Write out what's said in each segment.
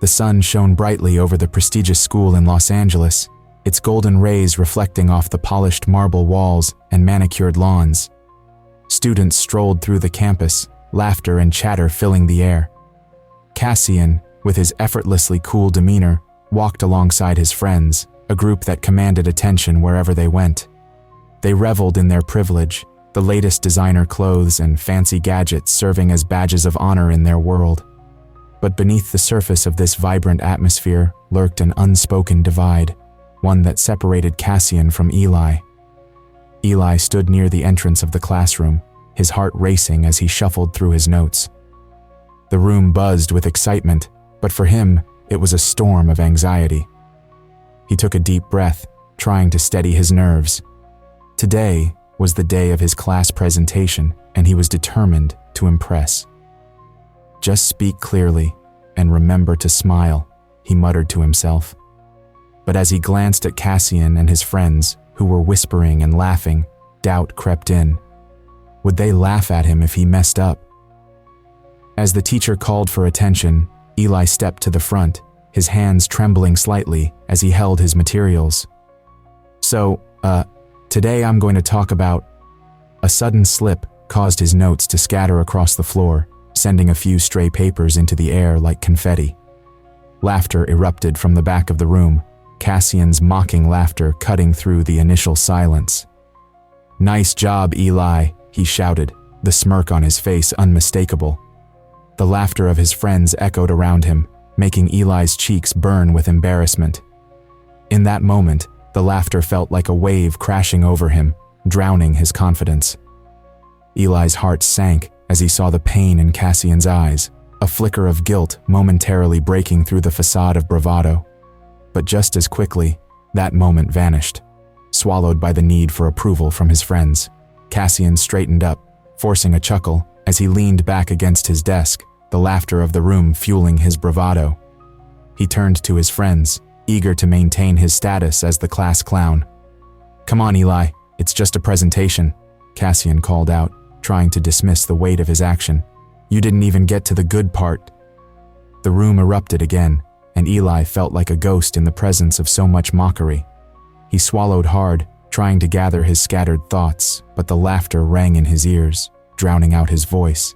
The sun shone brightly over the prestigious school in Los Angeles, its golden rays reflecting off the polished marble walls and manicured lawns. Students strolled through the campus, laughter and chatter filling the air. Cassian, with his effortlessly cool demeanor, walked alongside his friends, a group that commanded attention wherever they went. They reveled in their privilege, the latest designer clothes and fancy gadgets serving as badges of honor in their world. But beneath the surface of this vibrant atmosphere lurked an unspoken divide, one that separated Cassian from Eli. Eli stood near the entrance of the classroom, his heart racing as he shuffled through his notes. The room buzzed with excitement, but for him, it was a storm of anxiety. He took a deep breath, trying to steady his nerves. Today was the day of his class presentation, and he was determined to impress. "Just speak clearly, and remember to smile," he muttered to himself. But as he glanced at Cassian and his friends, who were whispering and laughing, doubt crept in. Would they laugh at him if he messed up? As the teacher called for attention, Eli stepped to the front, his hands trembling slightly as he held his materials. Today I'm going to talk about..." A sudden slip caused his notes to scatter across the floor, sending a few stray papers into the air like confetti. Laughter erupted from the back of the room, Cassian's mocking laughter cutting through the initial silence. "Nice job, Eli," he shouted, the smirk on his face unmistakable. The laughter of his friends echoed around him, making Eli's cheeks burn with embarrassment. In that moment, the laughter felt like a wave crashing over him, drowning his confidence. Eli's heart sank as he saw the pain in Cassian's eyes, a flicker of guilt momentarily breaking through the facade of bravado. But just as quickly, that moment vanished, swallowed by the need for approval from his friends. Cassian straightened up, forcing a chuckle as he leaned back against his desk, the laughter of the room fueling his bravado. He turned to his friends, eager to maintain his status as the class clown. "Come on, Eli, it's just a presentation," Cassian called out, trying to dismiss the weight of his action. "You didn't even get to the good part." The room erupted again, and Eli felt like a ghost in the presence of so much mockery. He swallowed hard, trying to gather his scattered thoughts, but the laughter rang in his ears, drowning out his voice.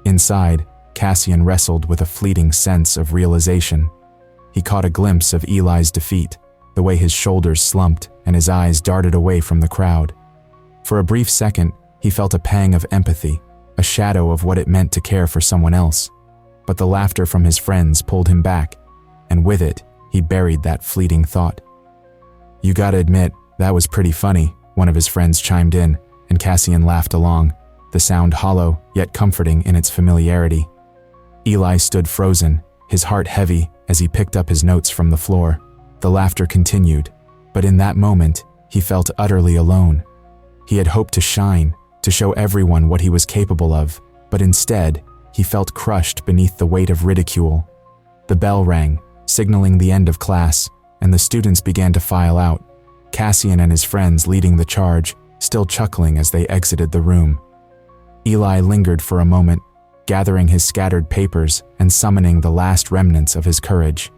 Inside, Cassian wrestled with a fleeting sense of realization. He caught a glimpse of Eli's defeat, the way his shoulders slumped and his eyes darted away from the crowd. For a brief second, he felt a pang of empathy, a shadow of what it meant to care for someone else. But the laughter from his friends pulled him back, and with it, he buried that fleeting thought. "You gotta admit, that was pretty funny," one of his friends chimed in, and Cassian laughed along, the sound hollow yet comforting in its familiarity. Eli stood frozen, his heart heavy as he picked up his notes from the floor. The laughter continued, but in that moment, he felt utterly alone. He had hoped to shine, to show everyone what he was capable of, but instead, he felt crushed beneath the weight of ridicule. The bell rang, signaling the end of class, and the students began to file out, Cassian and his friends leading the charge, still chuckling as they exited the room. Eli lingered for a moment, gathering his scattered papers and summoning the last remnants of his courage.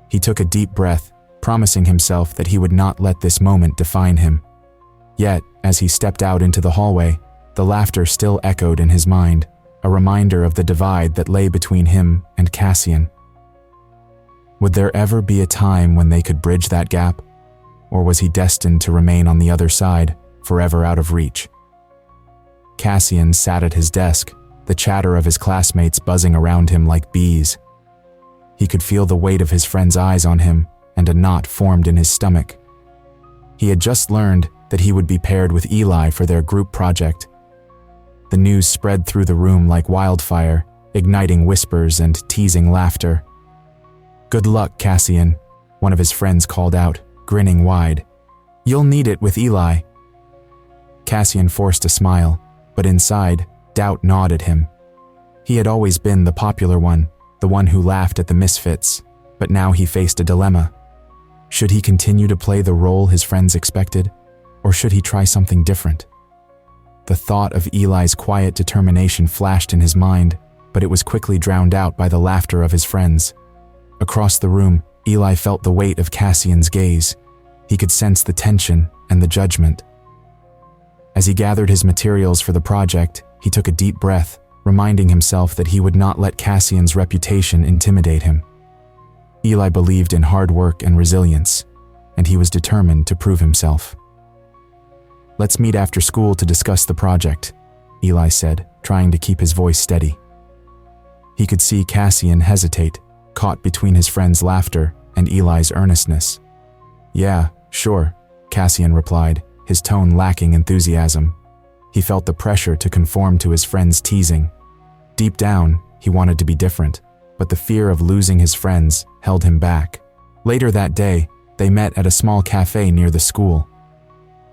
He took a deep breath, promising himself that he would not let this moment define him. Yet, as he stepped out into the hallway, the laughter still echoed in his mind, a reminder of the divide that lay between him and Cassian. Would there ever be a time when they could bridge that gap? Or was he destined to remain on the other side, forever out of reach? Cassian sat at his desk, the chatter of his classmates buzzing around him like bees. He could feel the weight of his friends' eyes on him, and a knot formed in his stomach. He had just learned that he would be paired with Eli for their group project. The news spread through the room like wildfire, igniting whispers and teasing laughter. "Good luck, Cassian," one of his friends called out, grinning wide. "You'll need it with Eli." Cassian forced a smile, but inside, doubt gnawed at him. He had always been the popular one, the one who laughed at the misfits, but now he faced a dilemma. Should he continue to play the role his friends expected, or should he try something different? The thought of Eli's quiet determination flashed in his mind, but it was quickly drowned out by the laughter of his friends, Across the room, Eli felt the weight of Cassian's gaze. He could sense the tension and the judgment. As he gathered his materials for the project, he took a deep breath, reminding himself that he would not let Cassian's reputation intimidate him. Eli believed in hard work and resilience, and he was determined to prove himself. "Let's meet after school to discuss the project," Eli said, trying to keep his voice steady. He could see Cassian hesitate, caught between his friend's laughter and Eli's earnestness. "Yeah, sure," Cassian replied, his tone lacking enthusiasm. He felt the pressure to conform to his friend's teasing. Deep down, he wanted to be different, but the fear of losing his friends held him back. Later that day, they met at a small cafe near the school.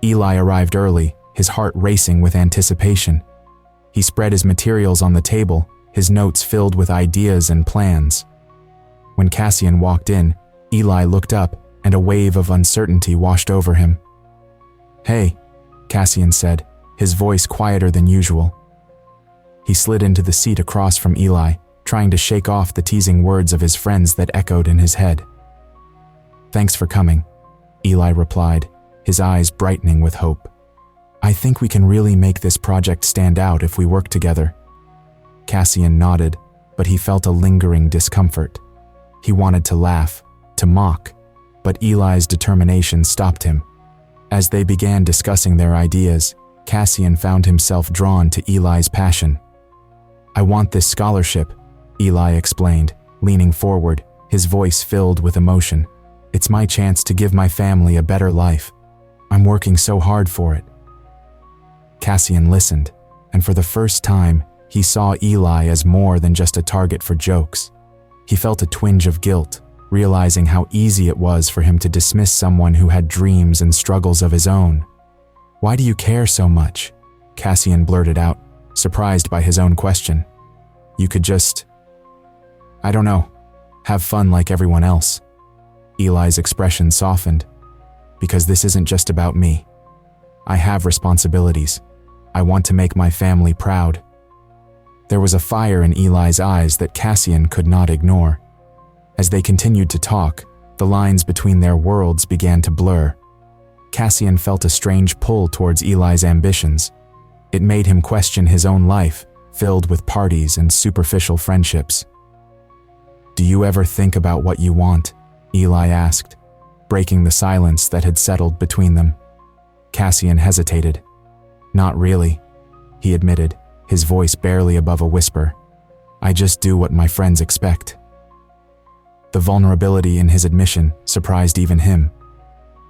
Eli arrived early, his heart racing with anticipation. He spread his materials on the table, his notes filled with ideas and plans. When Cassian walked in, Eli looked up, and a wave of uncertainty washed over him. "Hey," Cassian said, his voice quieter than usual. He slid into the seat across from Eli, trying to shake off the teasing words of his friends that echoed in his head. "Thanks for coming," Eli replied, his eyes brightening with hope. "I think we can really make this project stand out if we work together." Cassian nodded, but he felt a lingering discomfort. He wanted to laugh, to mock, but Eli's determination stopped him. As they began discussing their ideas, Cassian found himself drawn to Eli's passion. "I want this scholarship," Eli explained, leaning forward, his voice filled with emotion. "It's my chance to give my family a better life. I'm working so hard for it." Cassian listened, and for the first time, he saw Eli as more than just a target for jokes. He felt a twinge of guilt, realizing how easy it was for him to dismiss someone who had dreams and struggles of his own. "Why do you care so much?" Cassian blurted out, surprised by his own question. "You could just, I don't know, have fun like everyone else." Eli's expression softened. "Because this isn't just about me. I have responsibilities. I want to make my family proud." There was a fire in Eli's eyes that Cassian could not ignore. As they continued to talk, the lines between their worlds began to blur. Cassian felt a strange pull towards Eli's ambitions. It made him question his own life, filled with parties and superficial friendships. "Do you ever think about what you want?" Eli asked, breaking the silence that had settled between them. Cassian hesitated. "Not really," he admitted, his voice barely above a whisper. "I just do what my friends expect." The vulnerability in his admission surprised even him.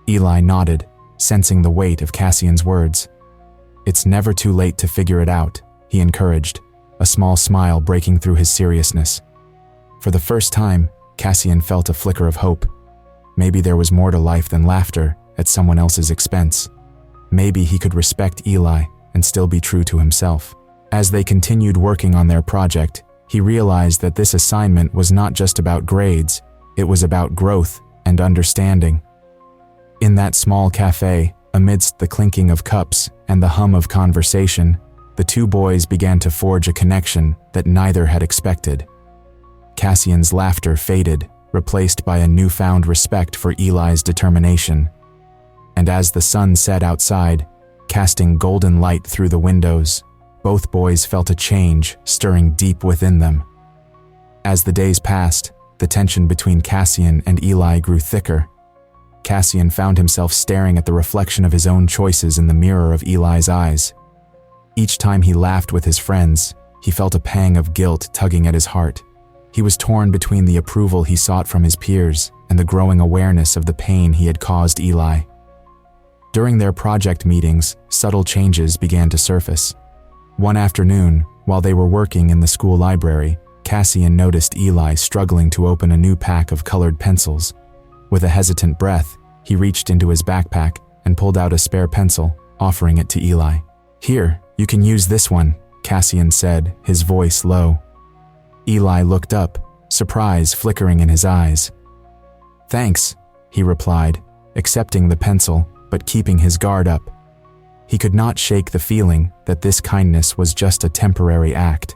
Eli nodded, sensing the weight of Cassian's words. "It's never too late to figure it out," he encouraged, a small smile breaking through his seriousness. For the first time, Cassian felt a flicker of hope. Maybe there was more to life than laughter at someone else's expense. Maybe he could respect Eli and still be true to himself. As they continued working on their project, he realized that this assignment was not just about grades, it was about growth and understanding. In that small cafe, amidst the clinking of cups and the hum of conversation, the two boys began to forge a connection that neither had expected. Cassian's laughter faded, replaced by a newfound respect for Eli's determination. And as the sun set outside, casting golden light through the windows, both boys felt a change stirring deep within them. As the days passed, the tension between Cassian and Eli grew thicker. Cassian found himself staring at the reflection of his own choices in the mirror of Eli's eyes. Each time he laughed with his friends, he felt a pang of guilt tugging at his heart. He was torn between the approval he sought from his peers and the growing awareness of the pain he had caused Eli. During their project meetings, subtle changes began to surface. One afternoon, while they were working in the school library, Cassian noticed Eli struggling to open a new pack of colored pencils. With a hesitant breath, he reached into his backpack and pulled out a spare pencil, offering it to Eli. "Here, you can use this one," Cassian said, his voice low. Eli looked up, surprise flickering in his eyes. "Thanks," he replied, accepting the pencil but keeping his guard up. He could not shake the feeling that this kindness was just a temporary act.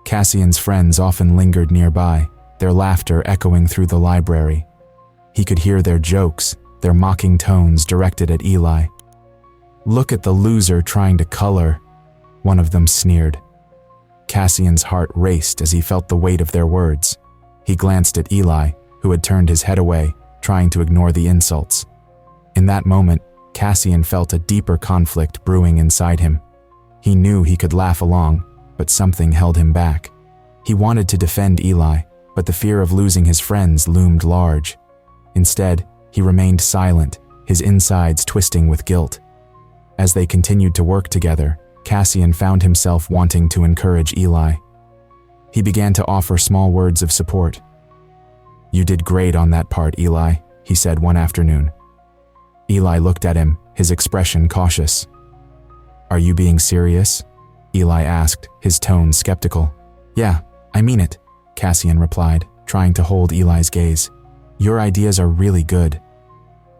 Cassian's friends often lingered nearby, their laughter echoing through the library. He could hear their jokes, their mocking tones directed at Eli. "Look at the loser trying to color," one of them sneered. Cassian's heart raced as he felt the weight of their words. He glanced at Eli, who had turned his head away, trying to ignore the insults. In that moment, Cassian felt a deeper conflict brewing inside him. He knew he could laugh along, but something held him back. He wanted to defend Eli, but the fear of losing his friends loomed large. Instead, he remained silent, his insides twisting with guilt. As they continued to work together, Cassian found himself wanting to encourage Eli. He began to offer small words of support. "You did great on that part, Eli," he said one afternoon. Eli looked at him, his expression cautious. "Are you being serious?" Eli asked, his tone skeptical. "Yeah, I mean it," Cassian replied, trying to hold Eli's gaze. "Your ideas are really good."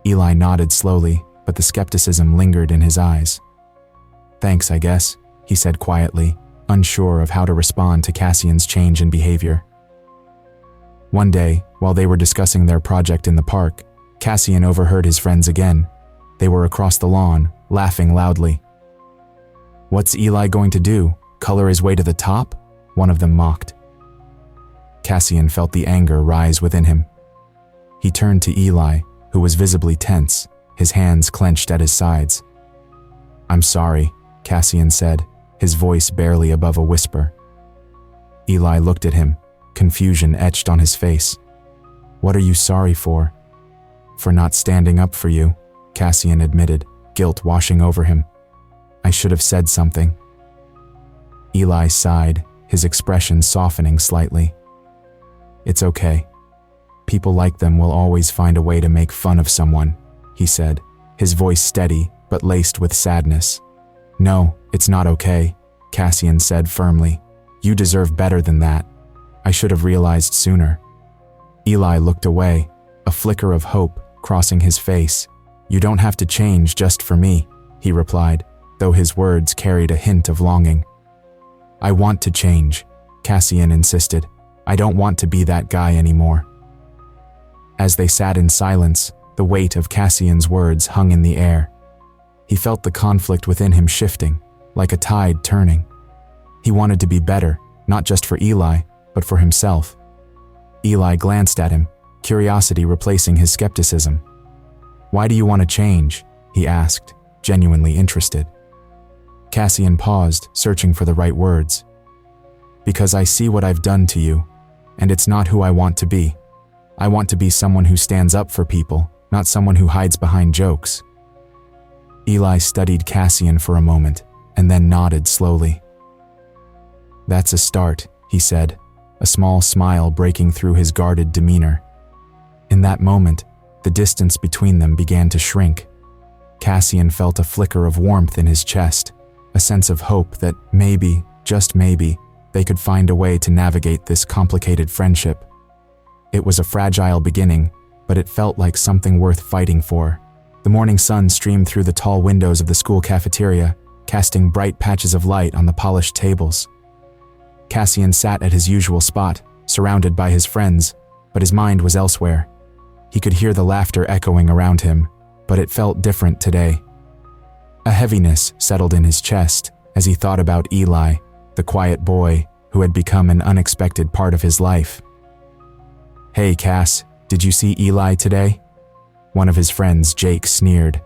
Eli nodded slowly, but the skepticism lingered in his eyes. "Thanks, I guess," he said quietly, unsure of how to respond to Cassian's change in behavior. One day, while they were discussing their project in the park, Cassian overheard his friends again. They were across the lawn, laughing loudly. "What's Eli going to do? Color his way to the top?" one of them mocked. Cassian felt the anger rise within him. He turned to Eli, who was visibly tense, his hands clenched at his sides. "I'm sorry," Cassian said, his voice barely above a whisper. Eli looked at him, confusion etched on his face. "What are you sorry for?" "For not standing up for you," Cassian admitted, guilt washing over him. "I should have said something." Eli sighed, his expression softening slightly. "It's okay. People like them will always find a way to make fun of someone," he said, his voice steady but laced with sadness. "No, it's not okay," Cassian said firmly. "You deserve better than that. I should have realized sooner." Eli looked away, a flicker of hope crossing his face. "You don't have to change just for me," he replied, though his words carried a hint of longing. "I want to change," Cassian insisted. "I don't want to be that guy anymore." As they sat in silence, the weight of Cassian's words hung in the air. He felt the conflict within him shifting, like a tide turning. He wanted to be better, not just for Eli, but for himself. Eli glanced at him, curiosity replacing his skepticism. "Why do you want to change?" he asked, genuinely interested. Cassian paused, searching for the right words. "Because I see what I've done to you, and it's not who I want to be. I want to be someone who stands up for people, not someone who hides behind jokes." Eli studied Cassian for a moment, and then nodded slowly. "That's a start," he said, a small smile breaking through his guarded demeanor. In that moment, the distance between them began to shrink. Cassian felt a flicker of warmth in his chest, a sense of hope that maybe, just maybe, they could find a way to navigate this complicated friendship. It was a fragile beginning, but it felt like something worth fighting for. The morning sun streamed through the tall windows of the school cafeteria, casting bright patches of light on the polished tables. Cassian sat at his usual spot, surrounded by his friends, but his mind was elsewhere. He could hear the laughter echoing around him, but it felt different today. A heaviness settled in his chest as he thought about Eli, the quiet boy who had become an unexpected part of his life. "Hey, Cass, did you see Eli today?" One of his friends, Jake, sneered.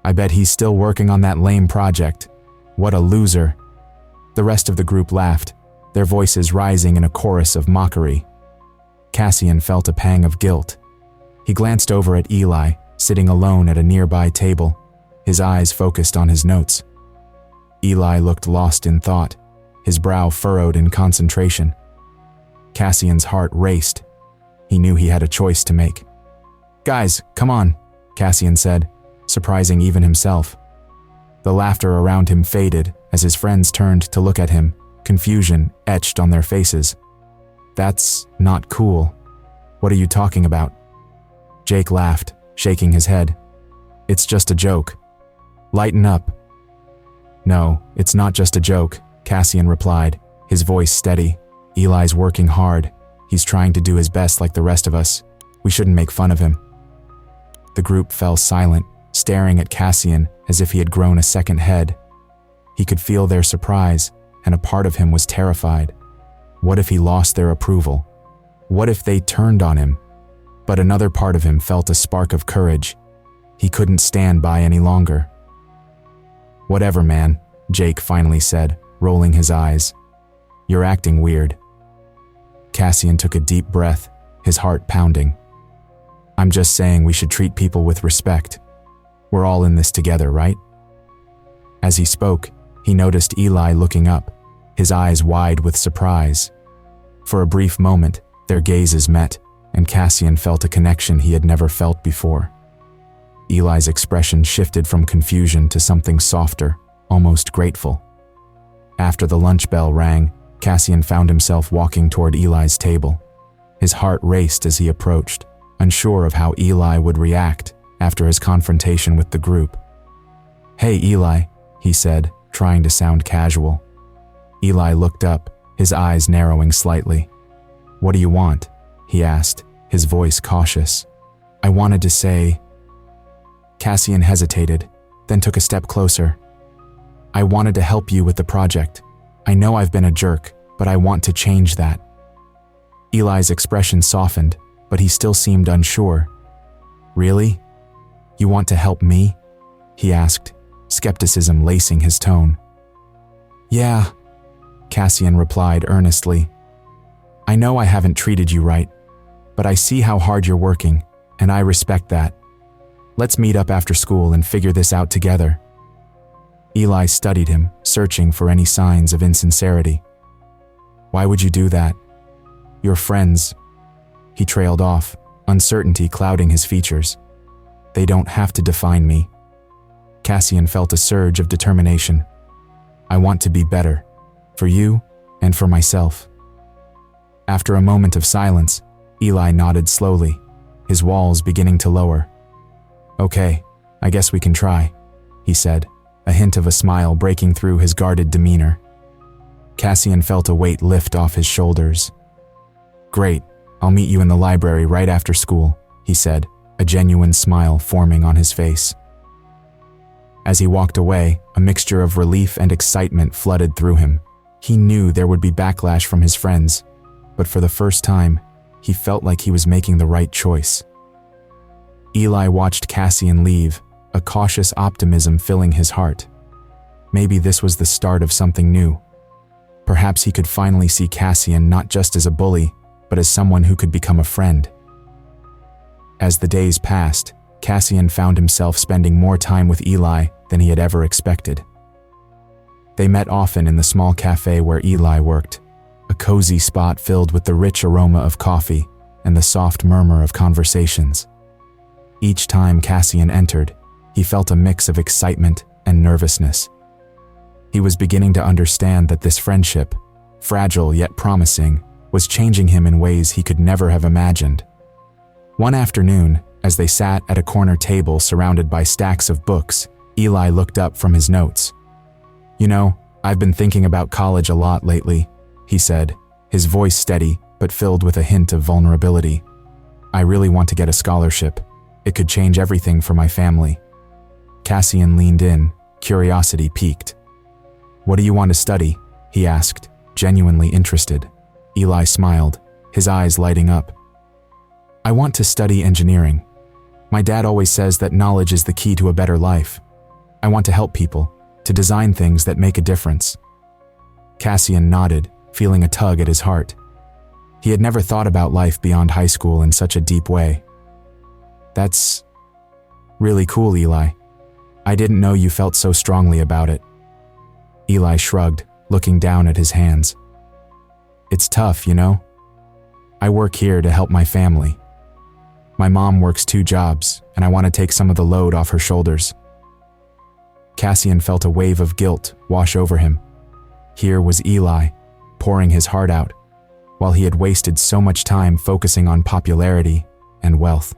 "I bet he's still working on that lame project. What a loser." The rest of the group laughed, their voices rising in a chorus of mockery. Cassian felt a pang of guilt. He glanced over at Eli, sitting alone at a nearby table, his eyes focused on his notes. Eli looked lost in thought, his brow furrowed in concentration. Cassian's heart raced. He knew he had a choice to make. "Guys, come on," Cassian said, surprising even himself. The laughter around him faded as his friends turned to look at him, confusion etched on their faces. "That's not cool. What are you talking about?" Jake laughed, shaking his head. "It's just a joke. Lighten up." "No, it's not just a joke," Cassian replied, his voice steady. "Eli's working hard. He's trying to do his best like the rest of us. We shouldn't make fun of him." The group fell silent, staring at Cassian as if he had grown a second head. He could feel their surprise, and a part of him was terrified. What if he lost their approval? What if they turned on him? But another part of him felt a spark of courage. He couldn't stand by any longer. "Whatever, man," Jake finally said, rolling his eyes. "You're acting weird." Cassian took a deep breath, his heart pounding. "I'm just saying we should treat people with respect. We're all in this together, right?" As he spoke, he noticed Eli looking up, his eyes wide with surprise. For a brief moment, their gazes met, and Cassian felt a connection he had never felt before. Eli's expression shifted from confusion to something softer, almost grateful. After the lunch bell rang, Cassian found himself walking toward Eli's table. His heart raced as he approached, unsure of how Eli would react after his confrontation with the group. "Hey, Eli," he said, trying to sound casual. Eli looked up, his eyes narrowing slightly. "What do you want?" he asked, his voice cautious. "I wanted to say..." Cassian hesitated, then took a step closer. "I wanted to help you with the project. I know I've been a jerk, but I want to change that." Eli's expression softened, but he still seemed unsure. "Really? You want to help me?" he asked, skepticism lacing his tone. "Yeah," Cassian replied earnestly. "I know I haven't treated you right, but I see how hard you're working, and I respect that. Let's meet up after school and figure this out together." Eli studied him, searching for any signs of insincerity. "Why would you do that? You're friends." He trailed off, uncertainty clouding his features. "They don't have to define me." Cassian felt a surge of determination. "I want to be better, for you and for myself." After a moment of silence, Eli nodded slowly, his walls beginning to lower. "Okay, I guess we can try," he said, a hint of a smile breaking through his guarded demeanor. Cassian felt a weight lift off his shoulders. "Great, I'll meet you in the library right after school," he said, a genuine smile forming on his face. As he walked away, a mixture of relief and excitement flooded through him. He knew there would be backlash from his friends, but for the first time, he felt like he was making the right choice. Eli watched Cassian leave, a cautious optimism filling his heart. Maybe this was the start of something new. Perhaps he could finally see Cassian not just as a bully, but as someone who could become a friend. As the days passed, Cassian found himself spending more time with Eli than he had ever expected. They met often in the small cafe where Eli worked, a cozy spot filled with the rich aroma of coffee and the soft murmur of conversations. Each time Cassian entered, he felt a mix of excitement and nervousness. He was beginning to understand that this friendship, fragile yet promising, was changing him in ways he could never have imagined. One afternoon, as they sat at a corner table surrounded by stacks of books, Eli looked up from his notes. "You know, I've been thinking about college a lot lately," he said, his voice steady but filled with a hint of vulnerability. "I really want to get a scholarship. It could change everything for my family." Cassian leaned in, curiosity piqued. "What do you want to study?" he asked, genuinely interested. Eli smiled, his eyes lighting up. "I want to study engineering. My dad always says that knowledge is the key to a better life. I want to help people, to design things that make a difference." Cassian nodded, feeling a tug at his heart. He had never thought about life beyond high school in such a deep way. "That's really cool, Eli. I didn't know you felt so strongly about it." Eli shrugged, looking down at his hands. "It's tough, you know? I work here to help my family. My mom works 2 jobs, and I want to take some of the load off her shoulders." Cassian felt a wave of guilt wash over him. Here was Eli, pouring his heart out, while he had wasted so much time focusing on popularity and wealth.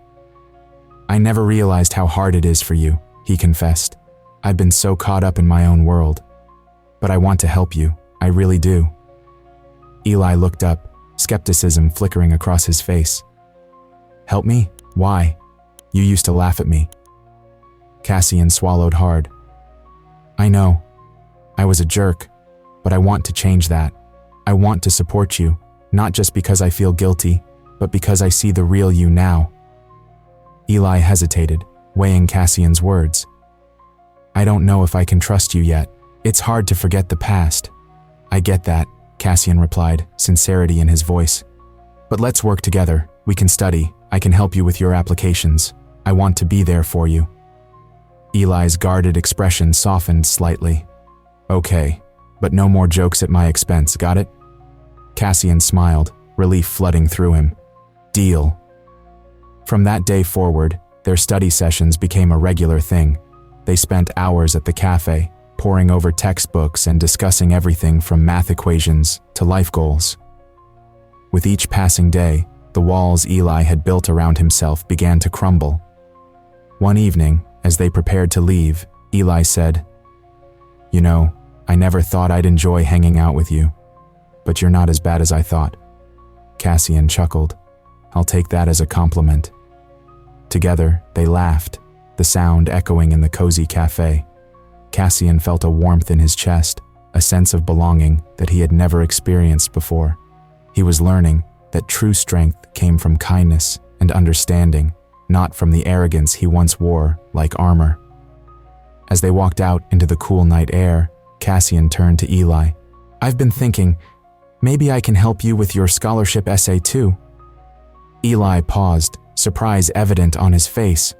"I never realized how hard it is for you," he confessed. "I've been so caught up in my own world. But I want to help you, I really do." Eli looked up, skepticism flickering across his face. Help me? Why? You used to laugh at me. Cassian swallowed hard. I know. I was a jerk, but I want to change that. I want to support you, not just because I feel guilty, but because I see the real you now. Eli hesitated, weighing Cassian's words. I don't know if I can trust you yet. It's hard to forget the past. I get that, Cassian replied, sincerity in his voice. But let's work together. We can study. I can help you with your applications. I want to be there for you. Eli's guarded expression softened slightly. Okay, but no more jokes at my expense, got it? Cassian smiled, relief flooding through him. Deal. From that day forward, their study sessions became a regular thing. They spent hours at the cafe, poring over textbooks and discussing everything from math equations to life goals. With each passing day, the walls Eli had built around himself began to crumble. One evening, as they prepared to leave, Eli said, You know, I never thought I'd enjoy hanging out with you, but you're not as bad as I thought. Cassian chuckled. I'll take that as a compliment. Together, they laughed, the sound echoing in the cozy cafe. Cassian felt a warmth in his chest, a sense of belonging that he had never experienced before. He was learning that true strength came from kindness and understanding, not from the arrogance he once wore like armor. As they walked out into the cool night air, Cassian turned to Eli. I've been thinking, maybe I can help you with your scholarship essay too. Eli paused, surprise evident on his face.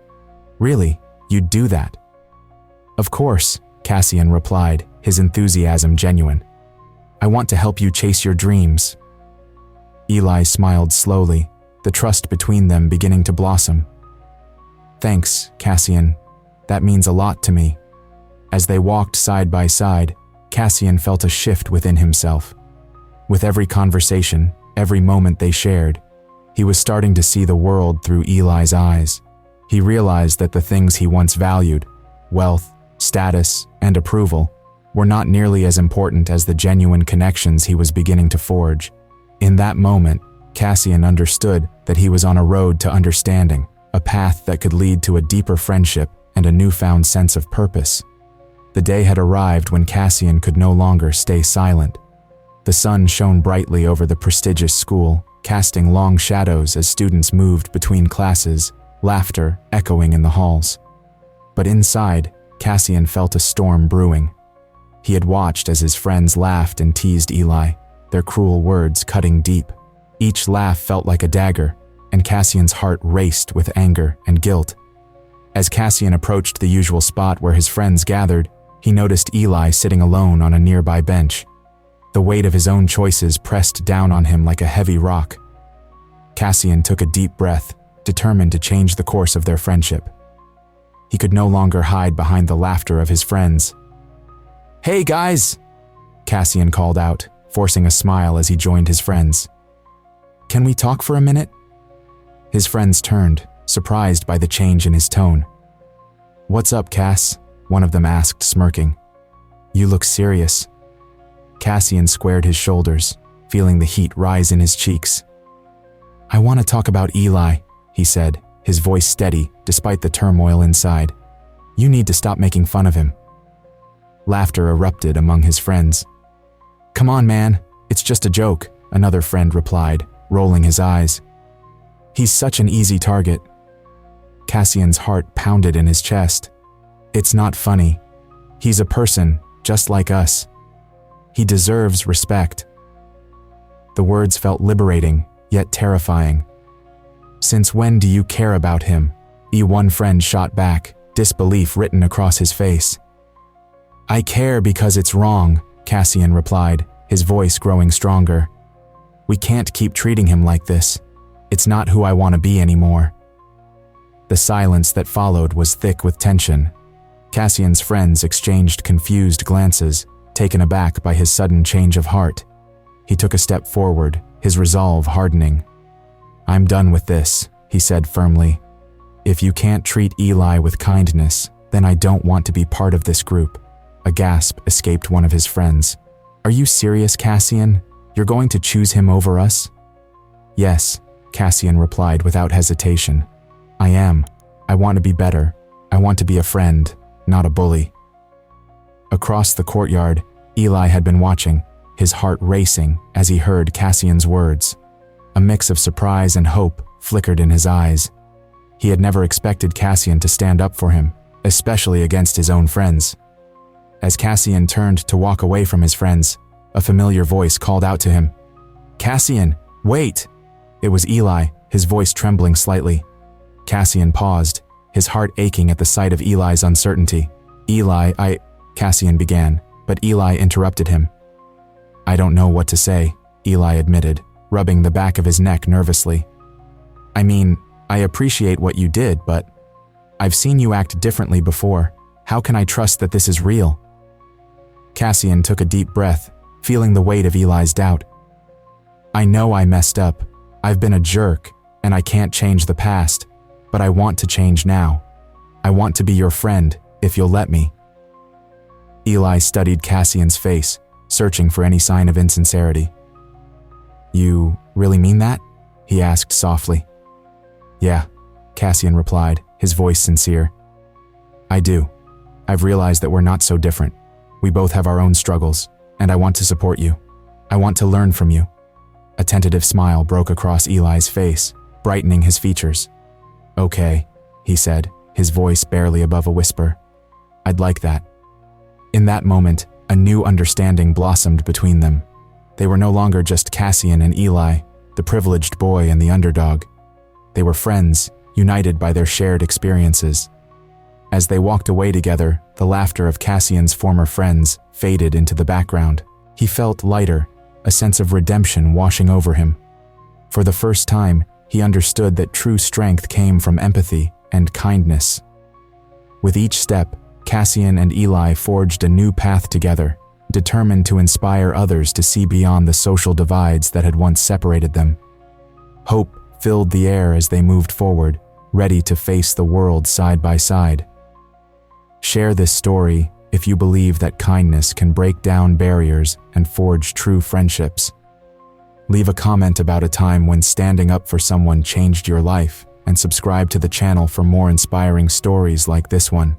Really, you'd do that? Of course, Cassian replied, his enthusiasm genuine. I want to help you chase your dreams. Eli smiled slowly, the trust between them beginning to blossom. Thanks, Cassian. That means a lot to me. As they walked side by side, Cassian felt a shift within himself. With every conversation, every moment they shared, he was starting to see the world through Eli's eyes. He realized that the things he once valued, wealth, status, and approval, were not nearly as important as the genuine connections he was beginning to forge. In that moment, Cassian understood that he was on a road to understanding, a path that could lead to a deeper friendship and a newfound sense of purpose. The day had arrived when Cassian could no longer stay silent. The sun shone brightly over the prestigious school, casting long shadows as students moved between classes, laughter echoing in the halls. But inside, Cassian felt a storm brewing. He had watched as his friends laughed and teased Eli, their cruel words cutting deep. Each laugh felt like a dagger, and Cassian's heart raced with anger and guilt. As Cassian approached the usual spot where his friends gathered, he noticed Eli sitting alone on a nearby bench. The weight of his own choices pressed down on him like a heavy rock. Cassian took a deep breath, determined to change the course of their friendship. He could no longer hide behind the laughter of his friends. Hey guys! Cassian called out, forcing a smile as he joined his friends. Can we talk for a minute? His friends turned, surprised by the change in his tone. What's up, Cass? One of them asked, smirking. You look serious. Cassian squared his shoulders, feeling the heat rise in his cheeks. I want to talk about Eli, he said, his voice steady despite the turmoil inside. You need to stop making fun of him. Laughter erupted among his friends. Come on, man, it's just a joke, another friend replied, rolling his eyes. He's such an easy target. Cassian's heart pounded in his chest. It's not funny. He's a person, just like us. He deserves respect. The words felt liberating, yet terrifying. Since when do you care about him? One friend shot back, disbelief written across his face. I care because it's wrong, Cassian replied, his voice growing stronger. We can't keep treating him like this. It's not who I want to be anymore. The silence that followed was thick with tension. Cassian's friends exchanged confused glances, taken aback by his sudden change of heart. He took a step forward, his resolve hardening. I'm done with this, he said firmly. If you can't treat Eli with kindness, then I don't want to be part of this group. A gasp escaped one of his friends. Are you serious, Cassian? You're going to choose him over us? Yes, Cassian replied without hesitation. I am. I want to be better. I want to be a friend, not a bully. Across the courtyard, Eli had been watching, his heart racing as he heard Cassian's words. A mix of surprise and hope flickered in his eyes. He had never expected Cassian to stand up for him, especially against his own friends. As Cassian turned to walk away from his friends, a familiar voice called out to him. Cassian, wait! It was Eli, his voice trembling slightly. Cassian paused, his heart aching at the sight of Eli's uncertainty. Cassian began, but Eli interrupted him. I don't know what to say, Eli admitted, rubbing the back of his neck nervously. I mean, I appreciate what you did, but I've seen you act differently before. How can I trust that this is real? Cassian took a deep breath, feeling the weight of Eli's doubt. I know I messed up. I've been a jerk, and I can't change the past, but I want to change now. I want to be your friend, if you'll let me. Eli studied Cassian's face, searching for any sign of insincerity. You really mean that? He asked softly. Yeah, Cassian replied, his voice sincere. I do. I've realized that we're not so different. We both have our own struggles, and I want to support you. I want to learn from you. A tentative smile broke across Eli's face, brightening his features. Okay, he said, his voice barely above a whisper. I'd like that. In that moment, a new understanding blossomed between them. They were no longer just Cassian and Eli, the privileged boy and the underdog. They were friends, united by their shared experiences. As they walked away together, the laughter of Cassian's former friends faded into the background. He felt lighter, a sense of redemption washing over him. For the first time, he understood that true strength came from empathy and kindness. With each step, Cassian and Eli forged a new path together, determined to inspire others to see beyond the social divides that had once separated them. Hope filled the air as they moved forward, ready to face the world side by side. Share this story if you believe that kindness can break down barriers and forge true friendships. Leave a comment about a time when standing up for someone changed your life, and subscribe to the channel for more inspiring stories like this one.